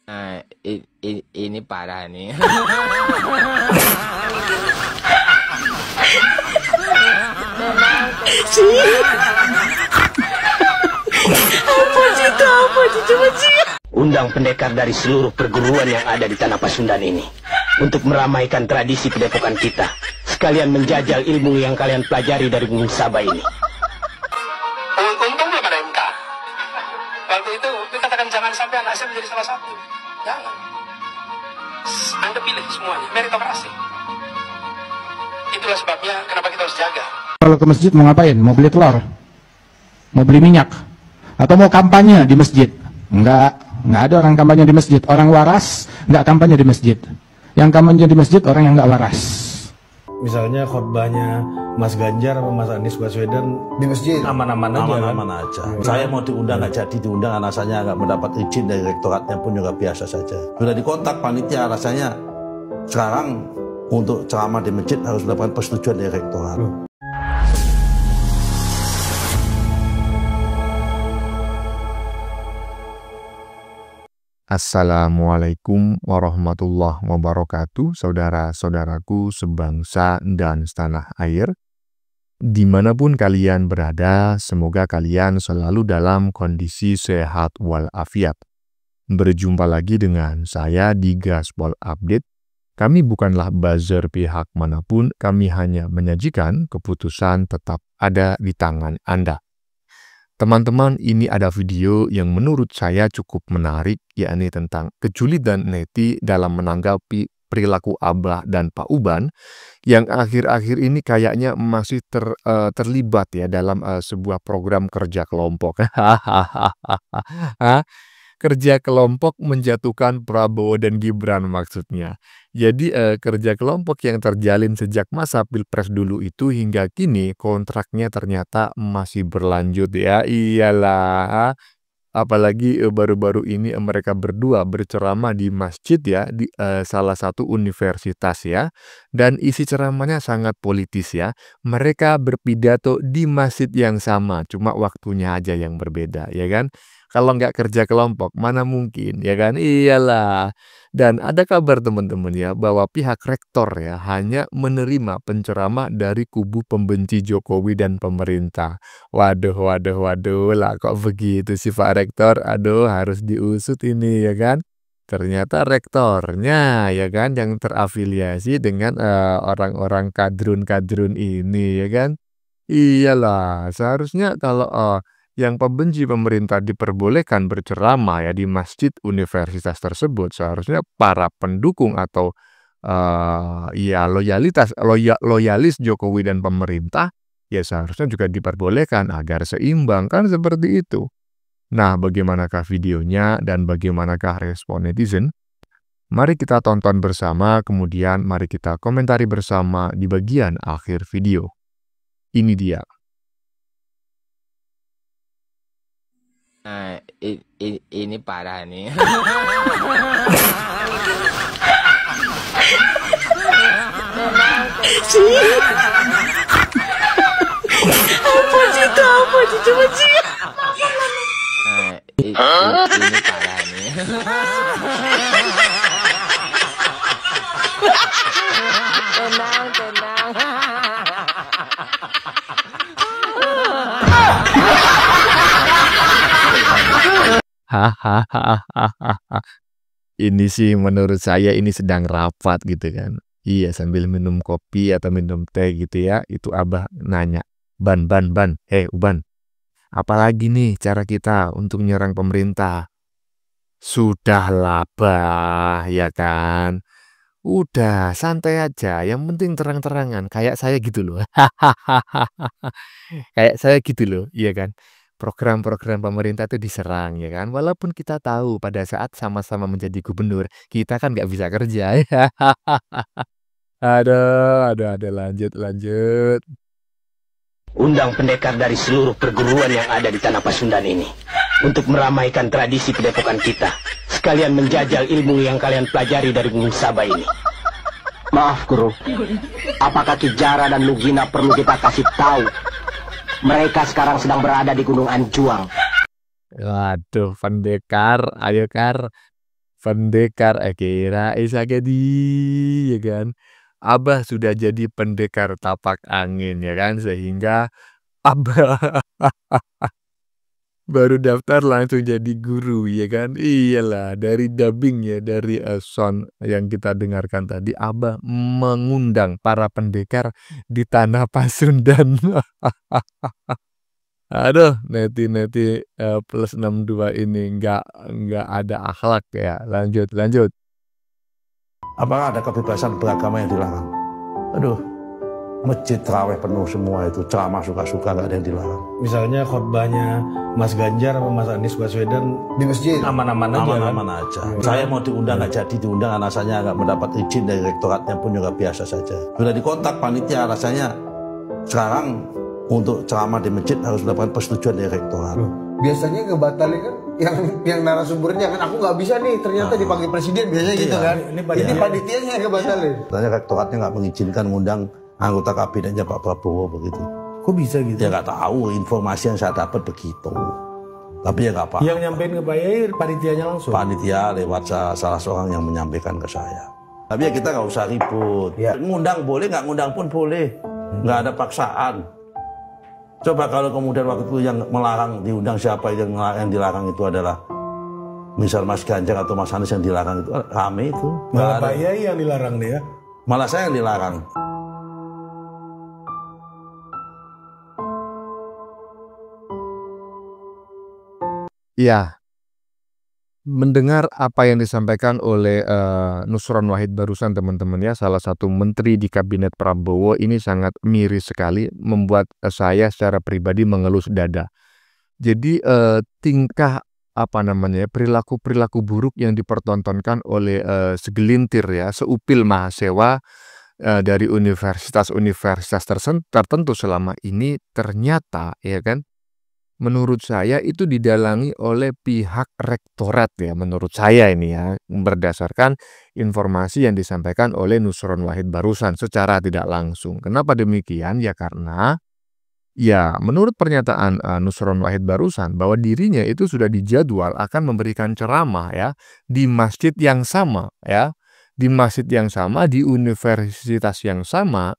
Ini parah nih. Undang pendekar dari seluruh perguruan yang ada di tanah Pasundan ini untuk meramaikan tradisi padepokan kita, sekalian menjajal ilmu yang kalian pelajari dari Gunung Saba ini. Untungnya pada MK. Waktu itu dikatakan jangan sampai anak saya menjadi salah satu. Jangan. Anda pilih semuanya, meritokrasi. Itulah sebabnya kenapa kita harus jaga. Kalau ke masjid mau ngapain? Mau beli telur? Mau beli minyak? Atau mau kampanye di masjid? Enggak ada orang kampanye di masjid. Orang waras enggak kampanye di masjid. Yang kampanye di masjid orang yang enggak waras. Misalnya khotbahnya Mas Ganjar sama Mas Anies Baswedan di masjid aman-aman aja. Aman-aman aja. Saya mau diundang nggak jadi diundang, alasannya nggak mendapat izin dari rektoratnya pun juga biasa saja. Sudah dikontak panitia, alasannya sekarang untuk ceramah di masjid harus mendapatkan persetujuan dari rektorat. Assalamualaikum warahmatullahi wabarakatuh, saudara-saudaraku sebangsa dan setanah air. Dimanapun kalian berada, semoga kalian selalu dalam kondisi sehat walafiat. Berjumpa lagi dengan saya di Gaspol Update. Kami bukanlah buzzer pihak manapun, kami hanya menyajikan keputusan tetap ada di tangan Anda. Teman-teman, ini ada video yang menurut saya cukup menarik, yakni tentang kejulitan neti dalam menanggapi perilaku Abah dan Pak Uban yang akhir-akhir ini kayaknya masih terlibat ya dalam sebuah program kerja kelompok. Kerja kelompok menjatuhkan Prabowo dan Gibran maksudnya. Jadi kerja kelompok yang terjalin sejak masa Pilpres dulu itu hingga kini kontraknya ternyata masih berlanjut ya. Iyalah. Apalagi baru-baru ini mereka berdua berceramah di masjid ya, di salah satu universitas ya. Dan isi ceramahnya sangat politis ya. Mereka berpidato di masjid yang sama, cuma waktunya aja yang berbeda ya kan. Kalau nggak kerja kelompok, mana mungkin, ya kan? Iyalah. Dan ada kabar teman-teman ya, bahwa pihak rektor ya hanya menerima penceramah dari kubu pembenci Jokowi dan pemerintah. Waduh, lah kok begitu sih Pak Rektor? Aduh, harus diusut ini ya kan? Ternyata rektornya ya kan yang terafiliasi dengan orang-orang kadrun-kadrun ini ya kan? Iyalah, seharusnya kalau yang pembenci pemerintah diperbolehkan berceramah ya di masjid universitas tersebut, seharusnya para pendukung atau loyalis Jokowi dan pemerintah ya seharusnya juga diperbolehkan agar seimbang kan seperti itu. Nah, bagaimanakah videonya dan bagaimanakah respon netizen? Mari kita tonton bersama, kemudian mari kita komentari bersama di bagian akhir video. Ini dia. Ini parah nih. Ini parah nih. Tenang. Ini sih menurut saya ini sedang rapat gitu kan. Iya, sambil minum kopi atau minum teh gitu ya. Itu Abah nanya, Ban, Uban, apalagi nih cara kita untuk nyerang pemerintah? Sudahlah, Bah, ya kan? Udah, santai aja. Yang penting terang-terangan. Kayak saya gitu loh. Kayak saya gitu loh, iya kan? Program-program pemerintah itu diserang ya kan. Walaupun kita tahu pada saat sama-sama menjadi gubernur, kita kan nggak bisa kerja. Aduh, lanjut. Undang pendekar dari seluruh perguruan yang ada di tanah Pasundan ini untuk meramaikan tradisi padepokan kita, sekalian menjajal ilmu yang kalian pelajari dari Gunung Saba ini. Maaf Guru, apakah Ki Jara dan Lugina perlu kita kasih tahu? Mereka sekarang sedang berada di Gunung Anjuang. Waduh, pendekar, ayo Kar. pendekar kira Isagedi, ya kan. Abah sudah jadi pendekar tapak angin, ya kan, sehingga Abah baru daftar langsung jadi guru, ya kan. Iyalah, dari dubbing ya, dari sound yang kita dengarkan tadi, Abah mengundang para pendekar di tanah Pasundan. Aduh, neti-neti plus 62 ini nggak ada akhlak ya. Lanjut. Apakah ada kebebasan beragama yang dilarang? Aduh, masjid terawih penuh semua itu, ceramah suka-suka nggak ada yang dilarang. Misalnya khotbahnya Mas Ganjar sama Mas Anies Baswedan di masjid aman-aman aja. Aman-aman aja. Saya mau diundang nggak jadi diundang, alasannya nggak mendapat izin dari rektoratnya pun juga biasa saja. Sudah dikontak panitia, alasannya sekarang untuk ceramah di masjid harus mendapatkan persetujuan dari rektorat. biasanya ngebatalin kan yang narasumbernya kan, aku nggak bisa nih ternyata dipanggil presiden biasanya gitu kan. Ini panitianya yang ngebatalin. Tanya rektoratnya nggak mengizinkan mengundang anggota kabinetnya Pak Prabowo begitu. Kok bisa gitu? Ya nggak tahu, informasi yang saya dapat begitu. Tapi ya nggak apa. Yang nyampein ke Pak Yai panitianya langsung? Panitia lewat salah seorang yang menyampaikan ke saya. Tapi ya kita nggak usah ribut. Ya. Ngundang boleh, nggak ngundang pun boleh. Nggak ada paksaan. Coba kalau kemudian waktu itu yang melarang diundang siapa, yang dilarang itu adalah misal Mas Ganjar atau Mas Anies yang dilarang itu rame itu. Malah Pak Yai yang dilarang dia. Malah saya yang dilarang. Ya, mendengar apa yang disampaikan oleh Nusron Wahid barusan teman-teman ya, salah satu menteri di kabinet Prabowo, ini sangat miris sekali, membuat saya secara pribadi mengelus dada. Jadi tingkah perilaku-perilaku buruk yang dipertontonkan oleh segelintir ya, seupil mahasiswa dari universitas-universitas tertentu selama ini ternyata ya kan, menurut saya itu didalangi oleh pihak rektorat ya, menurut saya ini ya, berdasarkan informasi yang disampaikan oleh Nusron Wahid barusan secara tidak langsung. Kenapa demikian? Ya karena ya menurut pernyataan Nusron Wahid barusan bahwa dirinya itu sudah dijadwal akan memberikan ceramah ya di masjid yang sama ya, di masjid yang sama, di universitas yang sama,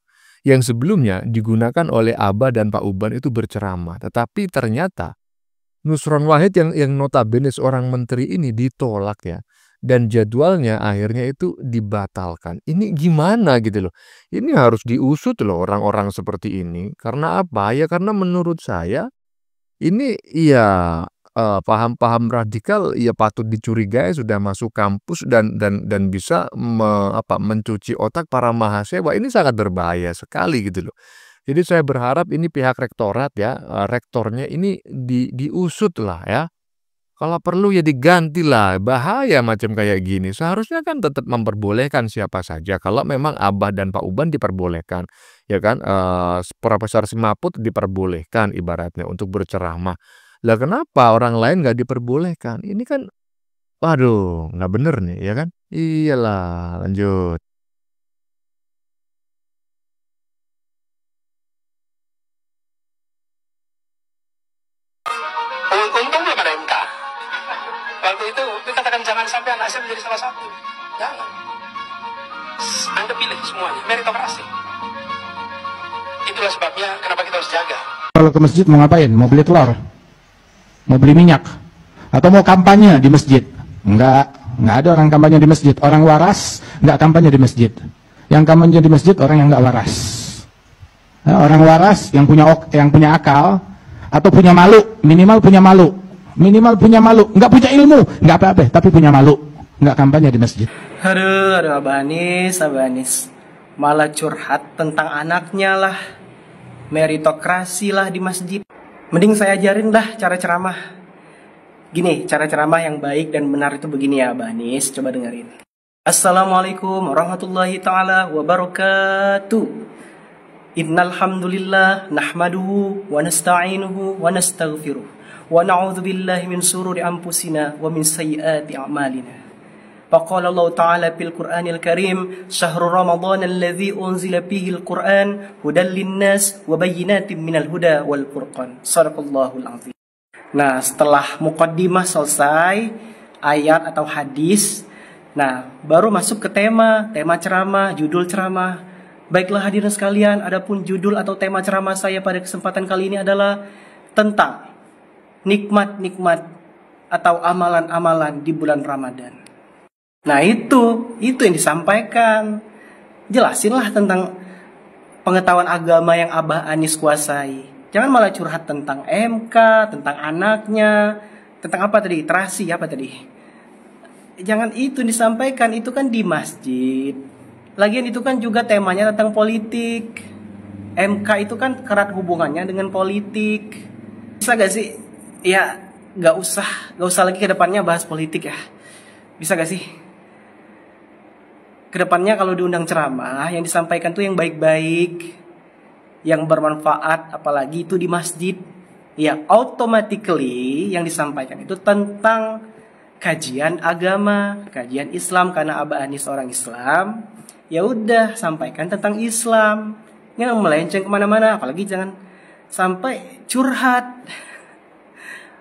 yang sebelumnya digunakan oleh Abah dan Pak Uban itu berceramah. Tetapi ternyata Nusron Wahid yang notabene seorang menteri ini ditolak ya. Dan jadwalnya akhirnya itu dibatalkan. Ini gimana gitu loh. Ini harus diusut loh orang-orang seperti ini. Karena apa? Ya karena menurut saya ini ya paham-paham radikal ya patut dicurigai sudah masuk kampus dan bisa mencuci otak para mahasiswa. Ini sangat berbahaya sekali gitu loh. Jadi saya berharap ini pihak rektorat ya, rektornya ini diusut lah ya. Kalau perlu ya diganti lah, bahaya macam kayak gini. Seharusnya kan tetap memperbolehkan siapa saja. Kalau memang Abah dan Pak Uban diperbolehkan, ya kan, Profesor Simaput diperbolehkan ibaratnya untuk berceramah. Lah kenapa orang lain nggak diperbolehkan? Ini kan, waduh, nggak bener nih, ya kan? Iyalah, lanjut. Untung belum ada MK. Waktu itu dikatakan jangan sampai anak saya menjadi salah satu. Jangan. Anda pilih semuanya, meritokrasi. Itulah sebabnya kenapa kita harus jaga. Kalau ke masjid mau ngapain? Mau beli telur? Mau beli minyak? Atau mau kampanye di masjid? Enggak ada orang kampanye di masjid. Orang waras enggak kampanye di masjid. Yang kampanye di masjid orang yang enggak waras. Orang waras yang punya akal atau punya malu, minimal punya malu. Enggak punya ilmu, enggak apa-apa, tapi punya malu. Enggak kampanye di masjid. Aduh, Abah Anies. Malah curhat tentang anaknya lah. Meritokrasi lah di masjid. Mending saya ajarin dah cara ceramah. Gini, cara ceramah yang baik dan benar itu begini ya, Abah Anies. Coba dengerin. Assalamualaikum warahmatullahi ta'ala wabarakatuh. Innal hamdulillah nahmaduhu wa nasta'inuhu wa nastaghfiruh wa na'udzu billahi min sururi anfusina wa min sayyiati a'malina. Faqala Allah Ta'ala fil Qur'anil Karim, syahrul Ramadan alladzi unzila fihi al-Qur'an hudan lin-nas wa bayyinatin minal huda wal furqan. Shadaqallahul azim. Nah, setelah muqaddimah selesai, ayat atau hadis, Nah, baru masuk ke tema ceramah, judul ceramah. Baiklah hadirin sekalian, adapun judul atau tema ceramah saya pada kesempatan kali ini adalah tentang nikmat-nikmat atau amalan-amalan di bulan Ramadan. Nah, itu yang disampaikan. Jelasinlah tentang pengetahuan agama yang Abah Anies kuasai. Jangan malah curhat tentang MK, tentang anaknya, tentang apa tadi? Terasi apa tadi? Jangan itu disampaikan, itu kan di masjid. Lagian itu kan juga temanya tentang politik. MK itu kan erat hubungannya dengan politik. Bisa gak sih? Ya, gak usah lagi ke depannya bahas politik ya. Bisa gak sih? Kedepannya kalau diundang ceramah yang disampaikan tuh yang baik-baik, yang bermanfaat, apalagi itu di masjid. Ya, automatically yang disampaikan itu tentang kajian agama, kajian Islam, karena Abah Anies orang Islam. Ya udah, sampaikan tentang Islam. Jangan melenceng kemana-mana, apalagi jangan sampai curhat.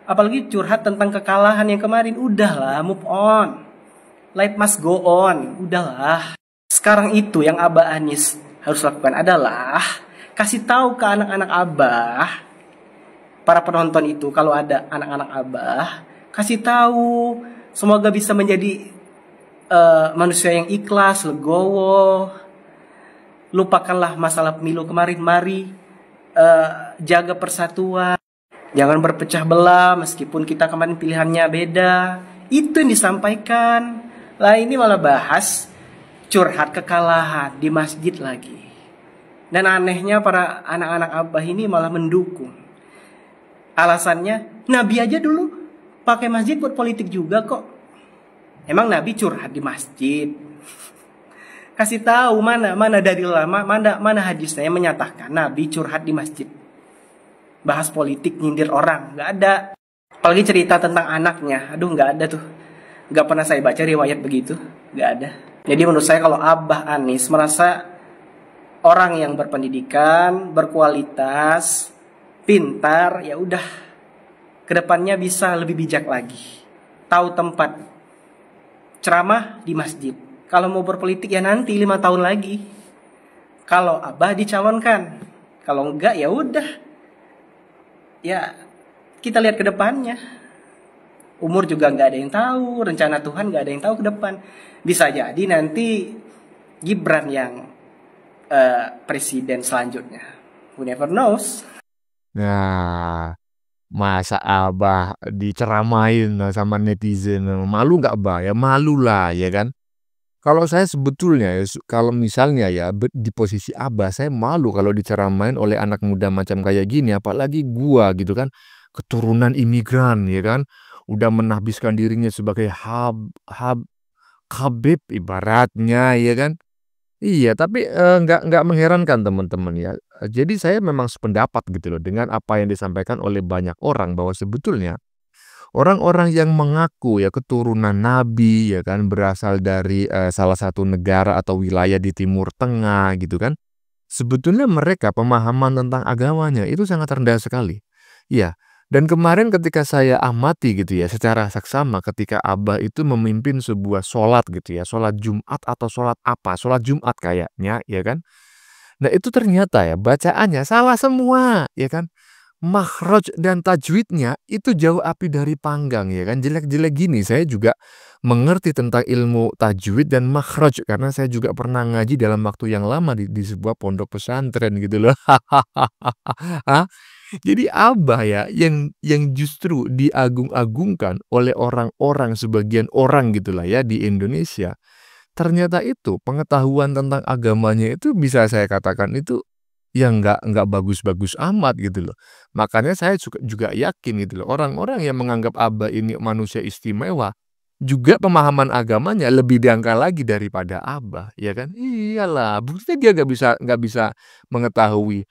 Apalagi curhat tentang kekalahan yang kemarin. Udahlah, move on. Life must go on. Udahlah. Sekarang itu yang Abah Anies harus lakukan adalah kasih tahu ke anak-anak Abah, para penonton itu, kalau ada anak-anak Abah, kasih tahu, semoga bisa menjadi manusia yang ikhlas, legowo. Lupakanlah masalah pemilu kemarin. Mari jaga persatuan. Jangan berpecah belah meskipun kita kemarin pilihannya beda. Itu yang disampaikan. Lah ini malah bahas curhat kekalahan di masjid lagi. Dan anehnya para anak-anak Abah ini malah mendukung. Alasannya, Nabi aja dulu pakai masjid buat politik juga kok. Emang Nabi curhat di masjid? Kasih tahu mana dari lama, mana hadisnya yang menyatakan Nabi curhat di masjid. Bahas politik, nyindir orang, nggak ada. Apalagi cerita tentang anaknya, aduh nggak ada tuh. Nggak pernah saya baca riwayat begitu, nggak ada. Jadi menurut saya kalau Abah Anies merasa orang yang berpendidikan, berkualitas, pintar, ya udah, kedepannya bisa lebih bijak lagi. Tahu tempat ceramah di masjid. Kalau mau berpolitik ya nanti 5 tahun lagi. Kalau Abah dicalonkan, kalau enggak ya udah. Ya kita lihat ke depannya. Umur juga nggak ada yang tahu, rencana Tuhan nggak ada yang tahu ke depan. Bisa jadi nanti Gibran yang presiden selanjutnya. Who never knows. Nah, masa Abah diceramain sama netizen, malu nggak Abah? Ya malu lah, ya kan? Kalau saya sebetulnya, kalau misalnya ya di posisi Abah, saya malu kalau diceramain oleh anak muda macam kayak gini, apalagi gua gitu kan, keturunan imigran, ya kan? Udah menahbiskan dirinya sebagai Habib ibaratnya, ya kan? Iya, tapi nggak mengherankan teman-teman ya. Jadi saya memang sependapat gitu loh dengan apa yang disampaikan oleh banyak orang, bahwa sebetulnya orang-orang yang mengaku ya keturunan Nabi, ya kan, berasal dari salah satu negara atau wilayah di Timur Tengah gitu kan. Sebetulnya mereka pemahaman tentang agamanya itu sangat rendah sekali. Iya. Dan kemarin ketika saya amati gitu ya, secara saksama ketika Abah itu memimpin sebuah sholat gitu ya, sholat Jumat atau sholat apa, sholat Jumat kayaknya, ya kan. Nah itu ternyata ya bacaannya salah semua, ya kan. Makhraj dan tajwidnya itu jauh api dari panggang, ya kan. Jelek-jelek gini, saya juga mengerti tentang ilmu tajwid dan makhraj karena saya juga pernah ngaji dalam waktu yang lama di sebuah pondok pesantren gitu loh. Hah? Jadi Abah ya yang justru diagung-agungkan oleh orang-orang, sebagian orang gitulah ya di Indonesia. Ternyata itu pengetahuan tentang agamanya itu bisa saya katakan itu ya nggak bagus-bagus amat gitu loh. Makanya saya juga yakin gitu loh, orang-orang yang menganggap Abah ini manusia istimewa juga pemahaman agamanya lebih dangkal lagi daripada Abah, ya kan? Iyalah, buktinya dia nggak bisa mengetahui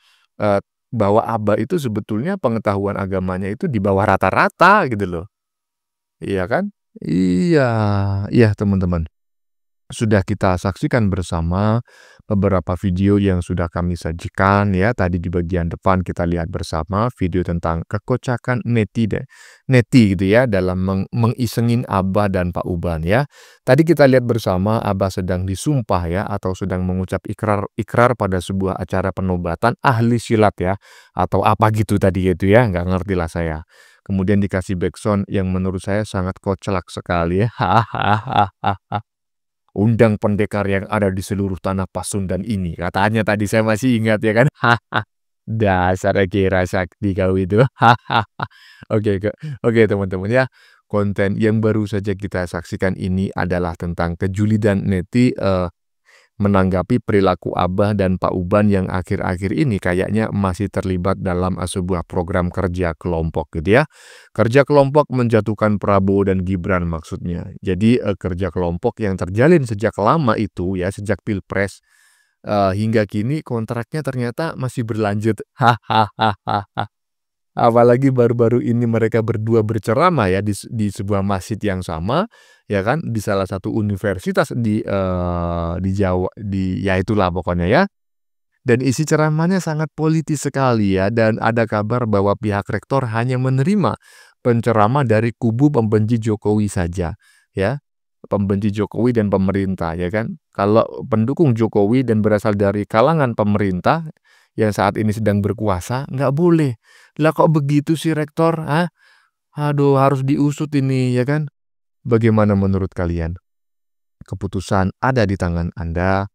bahwa Abah itu sebetulnya pengetahuan agamanya itu di bawah rata-rata gitu loh. Iya kan? Iya, iya teman-teman. sudah kita saksikan bersama beberapa video yang sudah kami sajikan ya. Tadi di bagian depan kita lihat bersama video tentang kekocakan neti gitu ya dalam mengisengin Abah dan Pak Uban ya. Tadi kita lihat bersama Abah sedang disumpah ya atau sedang mengucap ikrar pada sebuah acara penobatan ahli silat ya atau apa gitu tadi gitu ya, nggak ngerti lah saya. Kemudian dikasih backsound yang menurut saya sangat kocak sekali ya. Hahaha. Undang pendekar yang ada di seluruh tanah Pasundan ini. Katanya tadi saya masih ingat ya kan. Dasar kira sakti kau itu. Oke teman-teman ya. Konten yang baru saja kita saksikan ini adalah tentang kejulidan neti menanggapi perilaku Abah dan Pak Uban yang akhir-akhir ini kayaknya masih terlibat dalam sebuah program kerja kelompok gitu ya. Kerja kelompok menjatuhkan Prabowo dan Gibran maksudnya. Jadi kerja kelompok yang terjalin sejak lama itu ya, sejak Pilpres hingga kini kontraknya ternyata masih berlanjut. Apalagi baru-baru ini mereka berdua berceramah ya di sebuah masjid yang sama ya kan, di salah satu universitas di Jawa, ya itulah pokoknya ya. Dan isi ceramahnya sangat politis sekali ya, dan ada kabar bahwa pihak rektor hanya menerima penceramah dari kubu pembenci Jokowi saja ya, pembenci Jokowi dan pemerintah ya kan. Kalau pendukung Jokowi dan berasal dari kalangan pemerintah yang saat ini sedang berkuasa, nggak boleh. Lah kok begitu sih rektor? Aduh, harus diusut ini ya kan? Bagaimana menurut kalian? Keputusan ada di tangan Anda.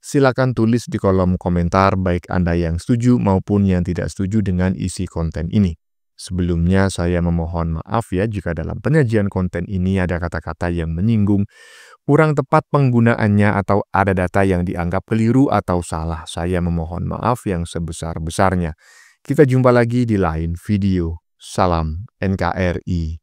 Silakan tulis di kolom komentar baik Anda yang setuju maupun yang tidak setuju dengan isi konten ini. Sebelumnya saya memohon maaf ya jika dalam penyajian konten ini ada kata-kata yang menyinggung, kurang tepat penggunaannya atau ada data yang dianggap keliru atau salah. Saya memohon maaf yang sebesar-besarnya. Kita jumpa lagi di lain video. Salam NKRI.